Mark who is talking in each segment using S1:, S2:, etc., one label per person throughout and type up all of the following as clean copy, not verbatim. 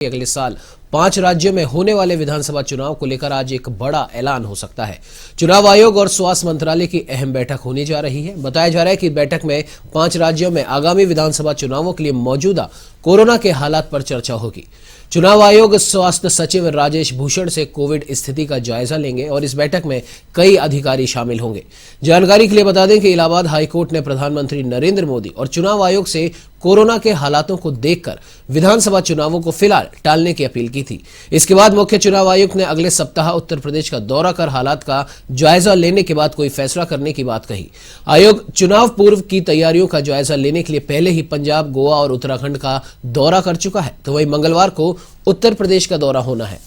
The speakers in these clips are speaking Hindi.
S1: अगले साल 5 राज्यों में होने वाले विधानसभा चुनाव को लेकर आज एक बड़ा ऐलान हो सकता है। चुनाव आयोग और स्वास्थ्य मंत्रालय की अहम बैठक होने जा रही है। बताया जा रहा है कि बैठक में 5 राज्यों में आगामी विधानसभा चुनावों के लिए मौजूदा कोरोना के हालात पर चर्चा होगी। चुनाव आयोग स्वास्थ्य सचिव राजेश भूषण से कोविड स्थिति का जायजा लेंगे और इस बैठक में कई अधिकारी शामिल होंगे। जानकारी के लिए बता दें कि इलाहाबाद हाईकोर्ट ने प्रधानमंत्री नरेंद्र मोदी और चुनाव आयोग से कोरोना के हालातों को देखकर विधानसभा चुनावों को फिलहाल टालने की अपील की थी। इसके बाद मुख्य चुनाव आयुक्त ने अगले सप्ताह उत्तर प्रदेश का दौरा कर हालात का जायजा लेने के बाद कोई फैसला करने की बात कही। आयोग चुनाव पूर्व की तैयारियों का जायजा लेने के लिए पहले ही पंजाब, गोवा और उत्तराखंड का दौरा कर चुका है, तो वहीं मंगलवार को उत्तर प्रदेश का दौरा होना है।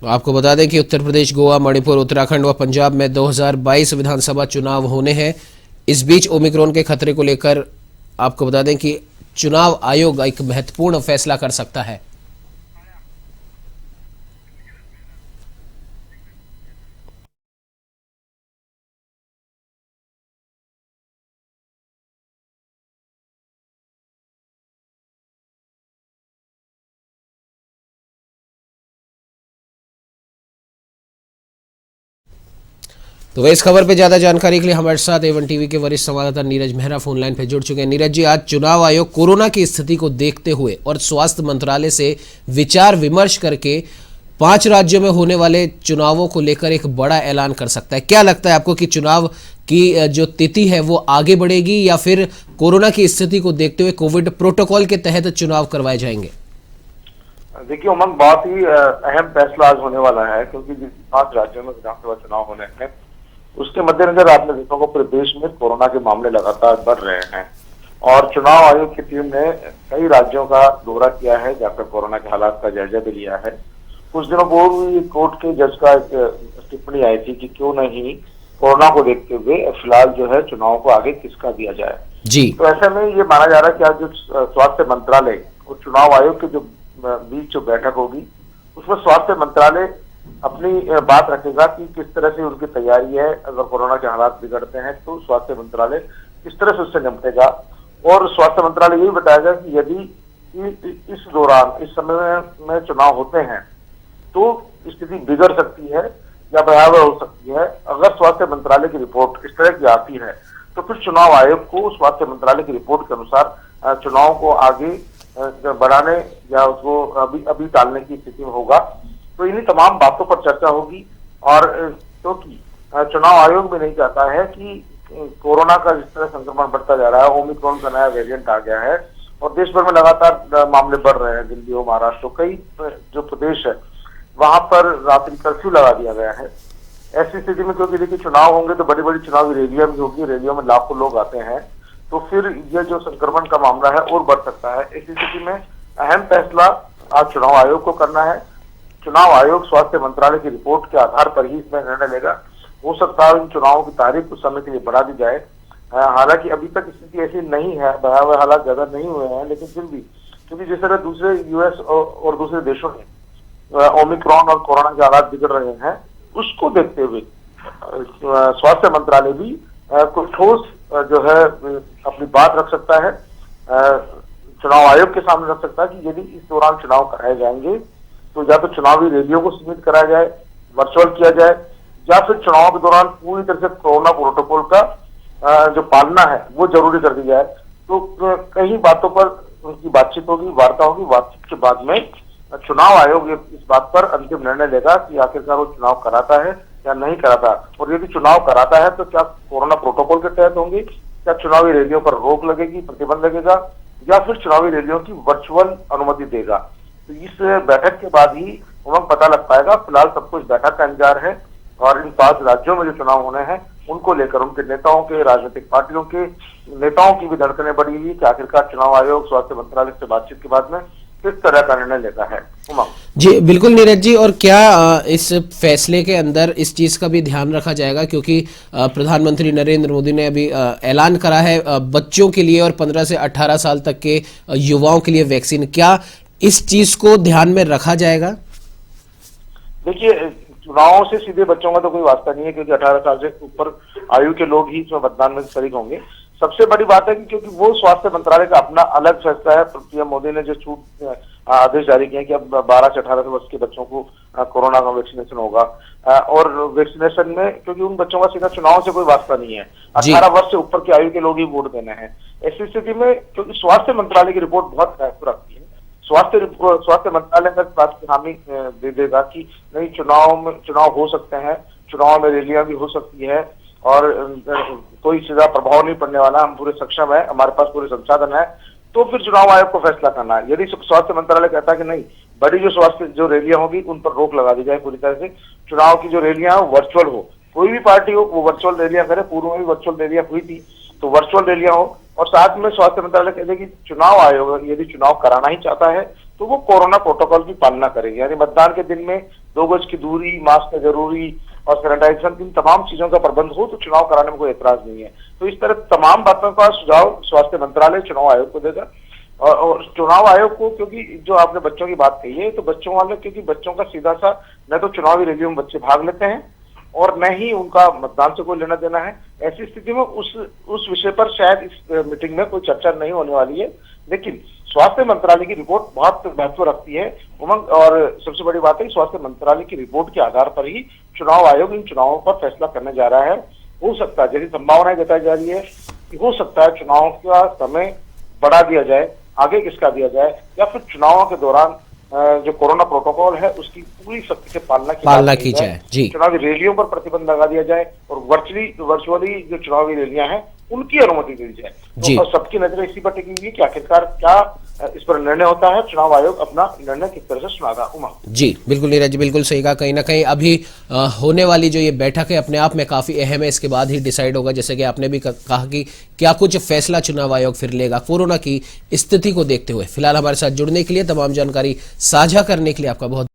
S1: तो आपको बता दें कि उत्तर प्रदेश, गोवा, मणिपुर, उत्तराखंड व पंजाब में 2022 विधानसभा चुनाव होने हैं। इस बीच ओमिक्रॉन के खतरे को लेकर आपको बता दें कि चुनाव आयोग एक महत्वपूर्ण फैसला कर सकता है। तो वह इस खबर पे ज्यादा जानकारी के लिए हमारे साथ एवन टीवी के वरिष्ठ संवाददाता नीरज मेहरा फोन लाइन पे जुड़ चुके हैं। नीरज जी, आज चुनाव आयोग कोरोना की स्थिति को देखते हुए और स्वास्थ्य मंत्रालय से विचार विमर्श करके 5 राज्यों में होने वाले चुनावों को लेकर एक बड़ा ऐलान कर सकता है। क्या लगता है आपको कि चुनाव की जो तिथि है वो आगे बढ़ेगी या फिर कोरोना की स्थिति को देखते हुए कोविड प्रोटोकॉल के तहत चुनाव करवाए जाएंगे?
S2: देखिए उमंग, बहुत ही अहम फैसला आज होने वाला है, क्योंकि जिन 5 राज्यों में विधानसभा चुनाव होने हैं उसके मद्देनजर आपने देखा होगा पूरे देश में कोरोना के मामले लगातार बढ़ रहे हैं और चुनाव आयोग की टीम ने कई राज्यों का दौरा किया है, जाकर कोरोना के हालात का जायजा भी लिया है। कुछ दिनों पूर्व कोर्ट के जज का एक टिप्पणी आई थी कि क्यों नहीं कोरोना को देखते हुए फिलहाल जो है चुनाव को आगे किसका दिया जाए
S1: जी।
S2: तो ऐसे में ये माना जा रहा है कि आज जो स्वास्थ्य मंत्रालय और चुनाव आयोग के जो बीच जो बैठक होगी उसमें स्वास्थ्य मंत्रालय अपनी बात रखेगा कि किस तरह से उनकी तैयारी है। अगर कोरोना के हालात बिगड़ते हैं तो स्वास्थ्य मंत्रालय किस तरह से उससे निपटेगा और स्वास्थ्य मंत्रालय यही बताएगा कि यदि इस दौरान, इस समय में चुनाव होते हैं तो स्थिति बिगड़ सकती है या भयावह हो सकती है। अगर स्वास्थ्य मंत्रालय की रिपोर्ट इस तरह की आती है तो फिर चुनाव आयोग को स्वास्थ्य मंत्रालय की रिपोर्ट के अनुसार चुनाव को आगे बढ़ाने या उसको अभी टालने की स्थिति में होगा। तो इन्हीं तमाम बातों पर चर्चा होगी और क्योंकि चुनाव आयोग भी नहीं चाहता है कि कोरोना का जिस तरह संक्रमण बढ़ता जा रहा है, ओमिक्रॉन का नया वेरिएंट आ गया है और देश भर में लगातार मामले बढ़ रहे हैं। दिल्ली हो, महाराष्ट्र, कई जो प्रदेश है वहां पर रात्रि कर्फ्यू लगा दिया गया है। ऐसी स्थिति में क्योंकि देखिए चुनाव होंगे तो बड़ी बड़ी चुनावी रैलियां भी होगी, रैलियों में लाखों लोग आते हैं, तो फिर ये जो संक्रमण का मामला है और बढ़ सकता है। ऐसी स्थिति में अहम फैसला आज चुनाव आयोग को करना है। चुनाव आयोग स्वास्थ्य मंत्रालय की रिपोर्ट के आधार पर ही इसमें निर्णय लेगा। हो सकता है इन चुनावों की तारीख कुछ समय के लिए बढ़ा दी जाए। हालांकि अभी तक स्थिति ऐसी नहीं है, भयावह हालात ज्यादा नहीं हुए हैं, लेकिन फिर भी क्योंकि जिस तरह दूसरे यूएस और दूसरे देशों में ओमिक्रॉन और कोरोना के हालात बिगड़ रहे हैं उसको देखते हुए स्वास्थ्य मंत्रालय भी कुछ ठोस जो है अपनी बात रख सकता है, चुनाव आयोग के सामने रख सकता है कि यदि इस दौरान चुनाव कराए जाएंगे तो या तो चुनावी रैलियों को सीमित कराया जाए, वर्चुअल किया जाए, या फिर चुनाव के दौरान पूरी तरह से कोरोना प्रोटोकॉल का जो पालना है वो जरूरी कर दी जाए। तो कई बातों पर उनकी बातचीत होगी, वार्ता होगी। बातचीत के बाद में चुनाव आयोग इस बात पर अंतिम निर्णय लेगा कि आखिरकार वो चुनाव कराता है या नहीं कराता, और यदि चुनाव कराता है तो क्या कोरोना प्रोटोकॉल के तहत होंगे, क्या चुनावी रैलियों पर रोक लगेगी, प्रतिबंध लगेगा, या फिर चुनावी रैलियों की वर्चुअल अनुमति देगा। तो इस बैठक के बाद ही उमंग पता लग पाएगा। फिलहाल सब कुछ बैठक का इंतजार है और इन 5 राज्यों में जो चुनाव होने हैं उनको लेकर उनके नेताओं के, राजनीतिक पार्टियों के नेताओं की भी धड़कनें बढ़ी हुई कि आखिरकार चुनाव आयोग स्वास्थ्य मंत्रालय से बातचीत के बाद में किस तरह का निर्णय लेता है।
S1: जी बिल्कुल नीरज जी, और क्या इस फैसले के अंदर इस चीज का भी ध्यान रखा जाएगा, क्योंकि प्रधानमंत्री नरेंद्र मोदी ने अभी ऐलान करा है बच्चों के लिए और 15 से 18 साल तक के युवाओं के लिए वैक्सीन, क्या इस चीज को ध्यान में रखा जाएगा?
S2: देखिए, चुनावों से सीधे बच्चों का तो कोई वास्ता नहीं है, क्योंकि 18 साल से ऊपर आयु के लोग ही इसमें मतदान में शरीक होंगे। सबसे बड़ी बात है कि क्योंकि वो स्वास्थ्य मंत्रालय का अपना अलग फैसला है। पीएम मोदी ने जो छूट आदेश जारी किया कि अब 12 से 18 वर्ष के बच्चों को कोरोना का वैक्सीनेशन होगा, और वैक्सीनेशन में क्योंकि उन बच्चों का सीधा चुनाव से कोई वास्ता नहीं है, 18 वर्ष से ऊपर की आयु के लोग ही वोट देना है। ऐसी स्थिति में क्योंकि स्वास्थ्य मंत्रालय की रिपोर्ट बहुत महत्व रखती है, स्वास्थ्य मंत्रालय अगर बात की हामी दे देगा कि नहीं, चुनाव हो सकते हैं, चुनाव में रैलियां भी हो सकती है और कोई सीधा प्रभाव नहीं पड़ने वाला, हम पूरे सक्षम है, हमारे पास पूरे संसाधन है, तो फिर चुनाव आयोग को फैसला करना है। यदि स्वास्थ्य मंत्रालय कहता है कि नहीं, बड़ी जो रैलियां होगी उन पर रोक लगा दी जाए पूरी तरह से, चुनाव की जो रैलियां हो वर्चुअल हो, कोई भी पार्टी हो वो वर्चुअल रैलियां करे, पूर्व में भी वर्चुअल रैलियां हुई थी, तो वर्चुअल रैलियां हो, और साथ में स्वास्थ्य मंत्रालय कहते कि चुनाव आयोग यदि चुनाव कराना ही चाहता है तो वो कोरोना प्रोटोकॉल की पालना करेगी, यानी मतदान के दिन में 2 गज की दूरी, मास्क जरूरी और सैनिटाइजेशन, इन तमाम चीजों का प्रबंध हो तो चुनाव कराने में कोई एतराज नहीं है। तो इस तरह तमाम बातों का सुझाव स्वास्थ्य मंत्रालय चुनाव आयोग को देगा, और चुनाव आयोग को, क्योंकि जो आपने बच्चों की बात कही है, तो बच्चों वाले, क्योंकि बच्चों का सीधा सा न तो चुनावी रैलियों में बच्चे भाग लेते हैं और न ही उनका मतदान से कोई लेना देना है। ऐसी स्थिति में उस विषय पर शायद इस मीटिंग में कोई चर्चा नहीं होने वाली है, लेकिन स्वास्थ्य मंत्रालय की रिपोर्ट बहुत महत्व रखती है उमंग, और सबसे बड़ी बात है स्वास्थ्य मंत्रालय की रिपोर्ट के आधार पर ही चुनाव आयोग इन चुनावों पर फैसला करने जा रहा है। हो सकता है, जैसी संभावनाएं जताई जा रही है कि हो सकता है चुनाव का समय बढ़ा दिया जाए, आगे किसका दिया जाए, या फिर चुनावों के दौरान जो कोरोना प्रोटोकॉल है उसकी पूरी सख्ती से पालना की जाए जी। चुनावी रैलियों पर प्रतिबंध लगा दिया जाए और वर्चुअली जो चुनावी रैलियां हैं उनकी अनुमति दी जाए। तो सबकी नजरें इसी पर टिकी हुई है कि आखिरकार क्या इस पर निर्णय होता है, चुनाव आयोग अपना निर्णय किस तरह से सुनागा। उमा
S1: जी बिल्कुल नीरज जी, बिल्कुल सही कहा। कहीं ना कहीं अभी होने वाली जो ये बैठक है अपने आप में काफी अहम है, इसके बाद ही डिसाइड होगा, जैसे कि आपने भी कहा कि क्या कुछ फैसला चुनाव आयोग फिर लेगा कोरोना की स्थिति को देखते हुए। फिलहाल हमारे साथ जुड़ने के लिए, तमाम जानकारी साझा करने के लिए आपका बहुत